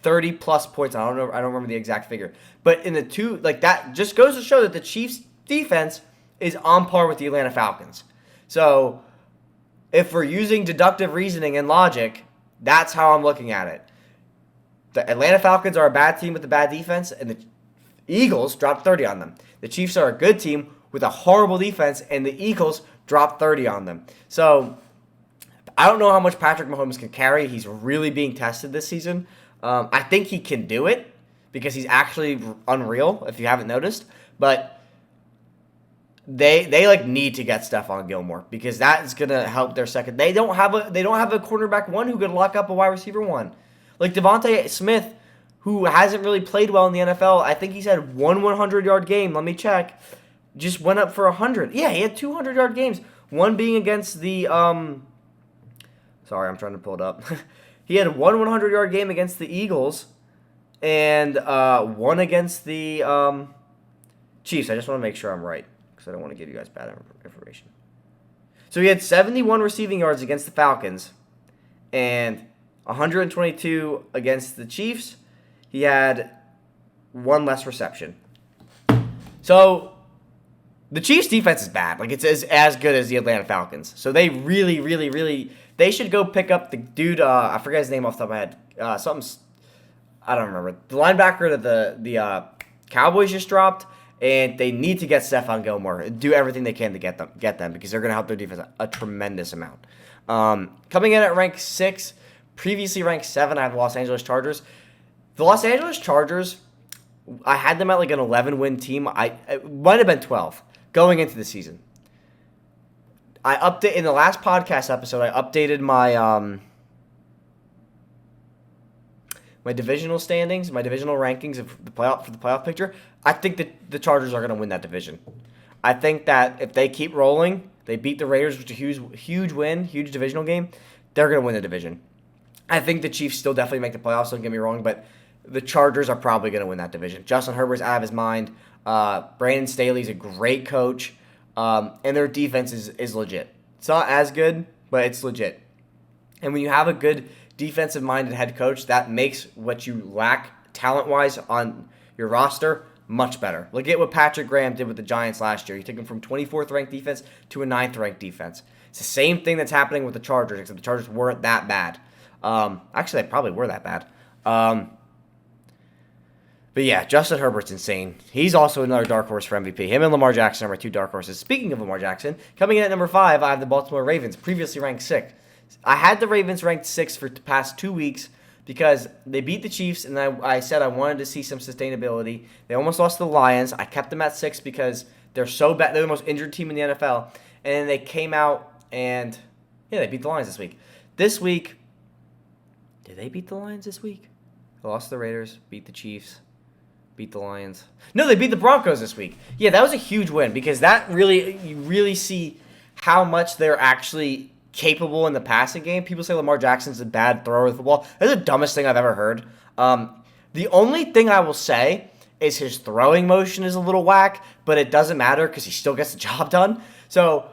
30-plus points on. I don't remember the exact figure. But in the two, like that just goes to show that the Chiefs' defense is on par with the Atlanta Falcons. So if we're using deductive reasoning and logic, that's how I'm looking at it. The Atlanta Falcons are a bad team with a bad defense, and the Eagles dropped 30 on them. The Chiefs are a good team with a horrible defense, and the Eagles dropped 30 on them. So I don't know how much Patrick Mahomes can carry. He's really being tested this season. I think he can do it because he's actually unreal, if you haven't noticed. But they like need to get Stephon Gilmore because that is gonna help their second. They don't have a cornerback one who could lock up a wide receiver one. Like Devontae Smith, who hasn't really played well in the NFL. I think he's had one 100-yard game. Let me check. Just went up for 100. Yeah, he had 200-yard games. One being against the Sorry, I'm trying to pull it up. He had one 100-yard game against the Eagles, and one against the Chiefs. I just want to make sure I'm right because I don't want to give you guys bad information. So he had 71 receiving yards against the Falcons, and 122 against the Chiefs. He had one less reception. So the Chiefs' defense is bad. Like, it's as good as the Atlanta Falcons. So they really, really, really, they should go pick up the dude, I forget his name off the top of my head. I don't remember. The linebacker that the Cowboys just dropped, and they need to get Stephon Gilmore and do everything they can to get them because they're going to help their defense a tremendous amount. Coming in at rank 6, previously ranked 7, I have the Los Angeles Chargers. The Los Angeles Chargers, I had them at like an 11-win team. It might have been 12 going into the season. In the last podcast episode, I updated my my divisional standings, my divisional rankings of the playoff picture. I think that the Chargers are going to win that division. I think that if they keep rolling, they beat the Raiders, which is a huge win, huge divisional game. They're going to win the division. I think the Chiefs still definitely make the playoffs. Don't get me wrong, but the Chargers are probably going to win that division. Justin Herbert's out of his mind. Brandon Staley's a great coach, and their defense is legit. It's not as good, but it's legit. And when you have a good defensive-minded head coach, that makes what you lack talent-wise on your roster much better. Look at what Patrick Graham did with the Giants last year. He took them from 24th ranked defense to a 9th ranked defense. It's the same thing that's happening with the Chargers, except the Chargers weren't that bad. Actually, they probably were that bad. But yeah, Justin Herbert's insane. He's also another dark horse for MVP. Him and Lamar Jackson are my two dark horses. Speaking of Lamar Jackson, coming in at number 5, I have the Baltimore Ravens, previously ranked 6. I had the Ravens ranked 6 for the past 2 weeks because they beat the Chiefs, and I said I wanted to see some sustainability. They almost lost to the Lions. I kept them at 6 because they're so bad. They're the most injured team in the NFL. And then they came out and, they beat the Lions this week. This week, did they beat the Lions this week? They lost to the Raiders, beat the Chiefs, beat the Lions. No, they beat the Broncos this week. Yeah, that was a huge win because you really see how much they're actually capable in the passing game. People say Lamar Jackson's a bad thrower of the ball. That's the dumbest thing I've ever heard. The only thing I will say is his throwing motion is a little whack, but it doesn't matter because he still gets the job done. So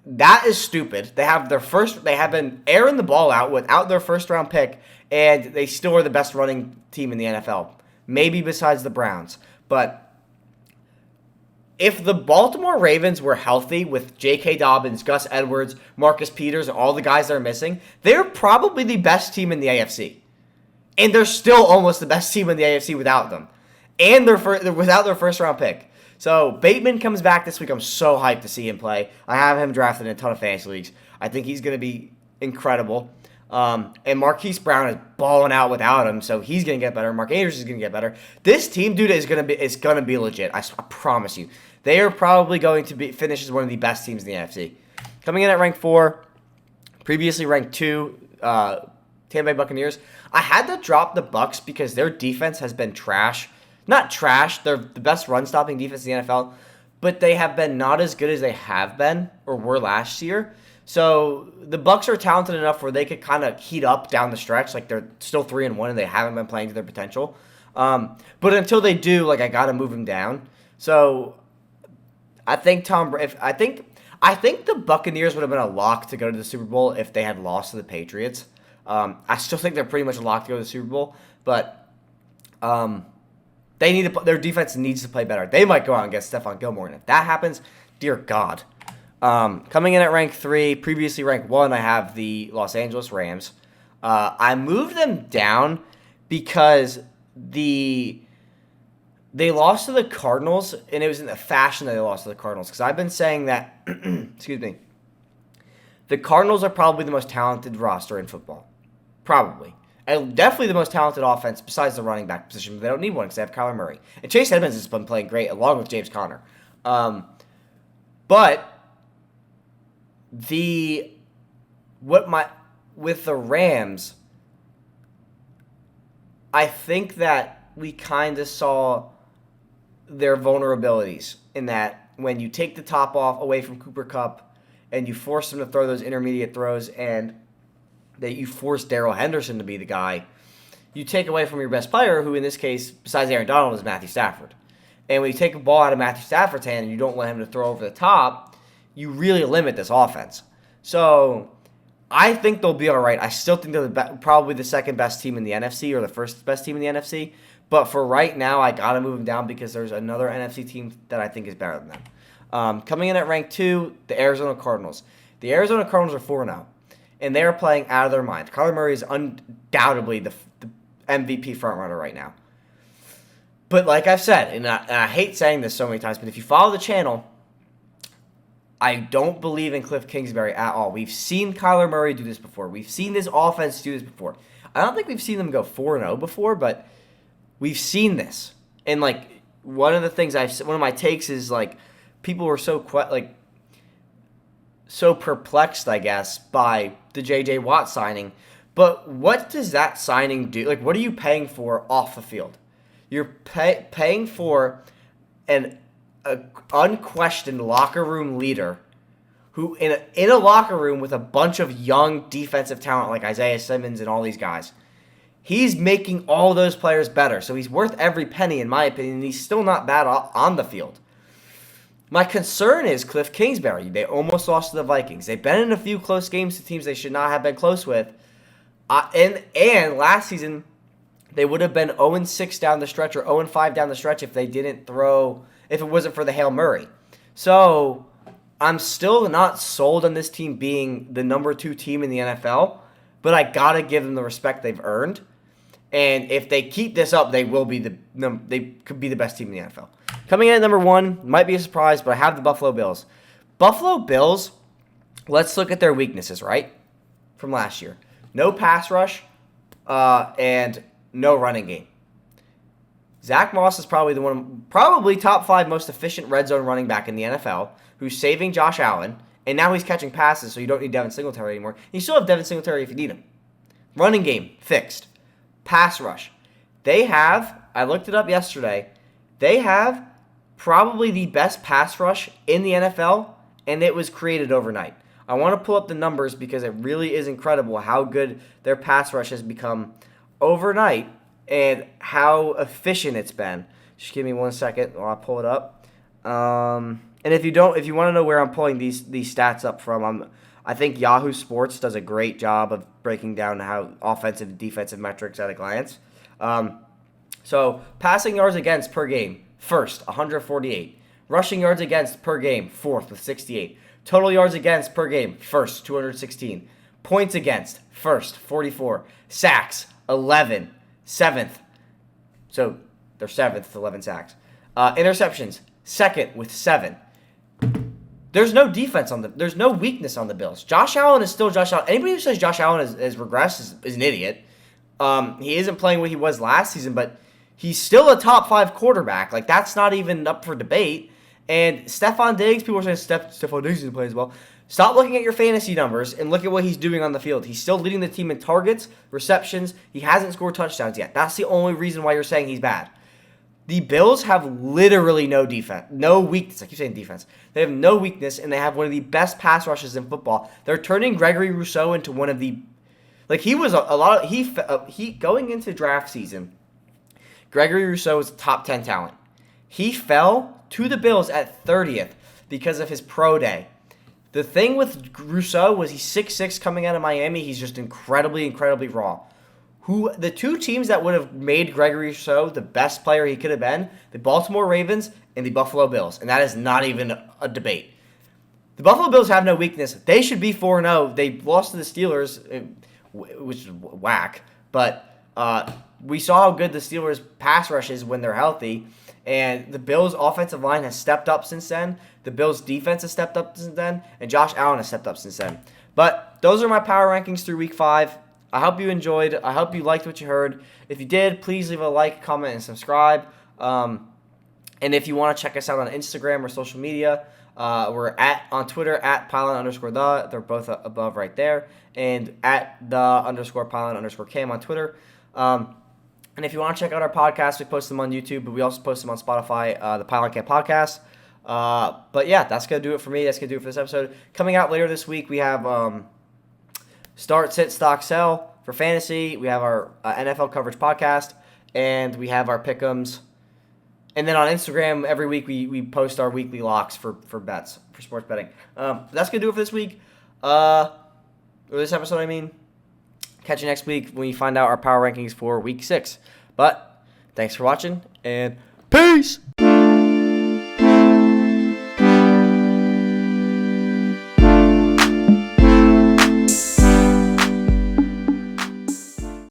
that is stupid. They have been airing the ball out without their first round pick, and they still are the best running team in the NFL. Maybe besides the Browns. But if the Baltimore Ravens were healthy with J.K. Dobbins, Gus Edwards, Marcus Peters, and all the guys they're missing, they're probably the best team in the AFC. And they're still almost the best team in the AFC without them. And they're without their first-round pick. So Bateman comes back this week. I'm so hyped to see him play. I have him drafted in a ton of fantasy leagues. I think he's going to be incredible. And Marquise Brown is balling out without him, so he's going to get better. Mark Andrews is going to get better. This team, dude, is going to be legit. I promise you. They are probably going to finish as one of the best teams in the NFC. Coming in at rank 4, previously ranked 2, Tampa Bay Buccaneers. I had to drop the Bucs because their defense has been trash. Not trash. They're the best run-stopping defense in the NFL, but they have been not as good as they have been or were last year. So the Bucs are talented enough where they could kind of heat up down the stretch. Like they're still 3-1 and they haven't been playing to their potential. But until they do, I got to move them down. So I think I think the Buccaneers would have been a lock to go to the Super Bowl if they had lost to the Patriots. I still think they're pretty much a lock to go to the Super Bowl, but they need to. Their defense needs to play better. They might go out and get Stephon Gilmore, and if that happens, dear God. Coming in at rank 3, previously ranked 1, I have the Los Angeles Rams. I moved them down because they lost to the Cardinals, and it was in the fashion that they lost to the Cardinals. Because I've been saying that, excuse me, the Cardinals are probably the most talented roster in football. Probably. And definitely the most talented offense besides the running back position. But they don't need one because they have Kyler Murray. And Chase Edmonds has been playing great along with James Conner. But with the Rams, I think that we kind of saw their vulnerabilities in that when you take the top off away from Cooper Kupp and you force him to throw those intermediate throws and that you force Darrell Henderson to be the guy, you take away from your best player, who in this case, besides Aaron Donald, is Matthew Stafford. And when you take a ball out of Matthew Stafford's hand and you don't let him to throw over the top, you really limit this offense. So I think they'll be all right. I still think they're probably the second best team in the NFC or the first best team in the NFC. But for right now, I got to move them down because there's another NFC team that I think is better than them. Coming in at rank 2, the Arizona Cardinals. The Arizona Cardinals are 4-0, and they're playing out of their mind. Kyler Murray is undoubtedly the MVP frontrunner right now. But like I've said, and I hate saying this so many times, but if you follow the channel, I don't believe in Cliff Kingsbury at all. We've seen Kyler Murray do this before. We've seen this offense do this before. I don't think we've seen them go 4-0 before, but we've seen this. And like one of my takes is like people were so perplexed, I guess, by the J.J. Watt signing. But what does that signing do? Like, what are you paying for off the field? You're paying for an unquestioned locker room leader who, in a locker room with a bunch of young defensive talent like Isaiah Simmons and all these guys, he's making all those players better. So he's worth every penny, in my opinion, and he's still not bad on the field. My concern is Cliff Kingsbury. They almost lost to the Vikings. They've been in a few close games to teams they should not have been close with. And last season, they would have been 0-6 down the stretch or 0-5 down the stretch if it wasn't for the Hail Murray. So I'm still not sold on this team being the number 2 team in the NFL, but I got to give them the respect they've earned. And if they keep this up, they could be the best team in the NFL. Coming in at number 1, might be a surprise, but I have the Buffalo Bills. Buffalo Bills, let's look at their weaknesses, right? From last year. No pass rush and no running game. Zach Moss is probably top 5 most efficient red zone running back in the NFL, who's saving Josh Allen, and now he's catching passes, so you don't need Devin Singletary anymore. You still have Devin Singletary if you need him. Running game, fixed. Pass rush. I looked it up yesterday, they have probably the best pass rush in the NFL, and it was created overnight. I want to pull up the numbers because it really is incredible how good their pass rush has become overnight and how efficient it's been. Just give me 1 second while I pull it up. And if you want to know where I'm pulling these stats up from, I think Yahoo Sports does a great job of breaking down how offensive and defensive metrics at a glance. So passing yards against per game, first, 148. Rushing yards against per game, fourth with 68. Total yards against per game, first, 216. Points against, first, 44. Sacks, 11. Seventh. So they're 7th with 11 sacks. Interceptions, second with 7. There's no defense there's no weakness on the Bills. Josh Allen is still Josh Allen. Anybody who says Josh Allen has regressed is an idiot. He isn't playing what he was last season, but he's still a top 5 quarterback. Like, that's not even up for debate. And Stephon Diggs, people are saying Stephon Diggs isn't playing as well. Stop looking at your fantasy numbers and look at what he's doing on the field. He's still leading the team in targets, receptions. He hasn't scored touchdowns yet. That's the only reason why you're saying he's bad. The Bills have literally no defense, no weakness. I keep saying defense. They have no weakness, and they have one of the best pass rushes in football. They're turning Gregory Rousseau into one of the, like, he was going into draft season. Gregory Rousseau was a top 10 talent. He fell to the Bills at 30th because of his pro day. The thing with Rousseau was he's 6'6" coming out of Miami. He's just incredibly, incredibly raw. The two teams that would have made Gregory Rousseau the best player he could have been, the Baltimore Ravens and the Buffalo Bills. And that is not even a debate. The Buffalo Bills have no weakness. They should be 4-0. They lost to the Steelers, which is whack. But we saw how good the Steelers' pass rush is when they're healthy. And the Bills' offensive line has stepped up since then. The Bills' defense has stepped up since then. And Josh Allen has stepped up since then. But those are my power rankings through Week 5. I hope you enjoyed. I hope you liked what you heard. If you did, please leave a like, comment, and subscribe. And if you want to check us out on Instagram or social media, we're on Twitter at Pylon_the. They're both above right there. And at _Pylon_Cam on Twitter. And if you want to check out our podcasts, we post them on YouTube, but we also post them on Spotify, the Pylon Cam Podcast. But yeah, that's going to do it for me. That's going to do it for this episode. Coming out later this week, we have Start, Sit, Stock, Sell for fantasy. We have our NFL coverage podcast, and we have our pick'ems. And then on Instagram, every week we post our weekly locks for bets, for sports betting. That's going to do it for this week. Or this episode, I mean. Catch you next week when we find out our power rankings for Week 6. But thanks for watching, and peace!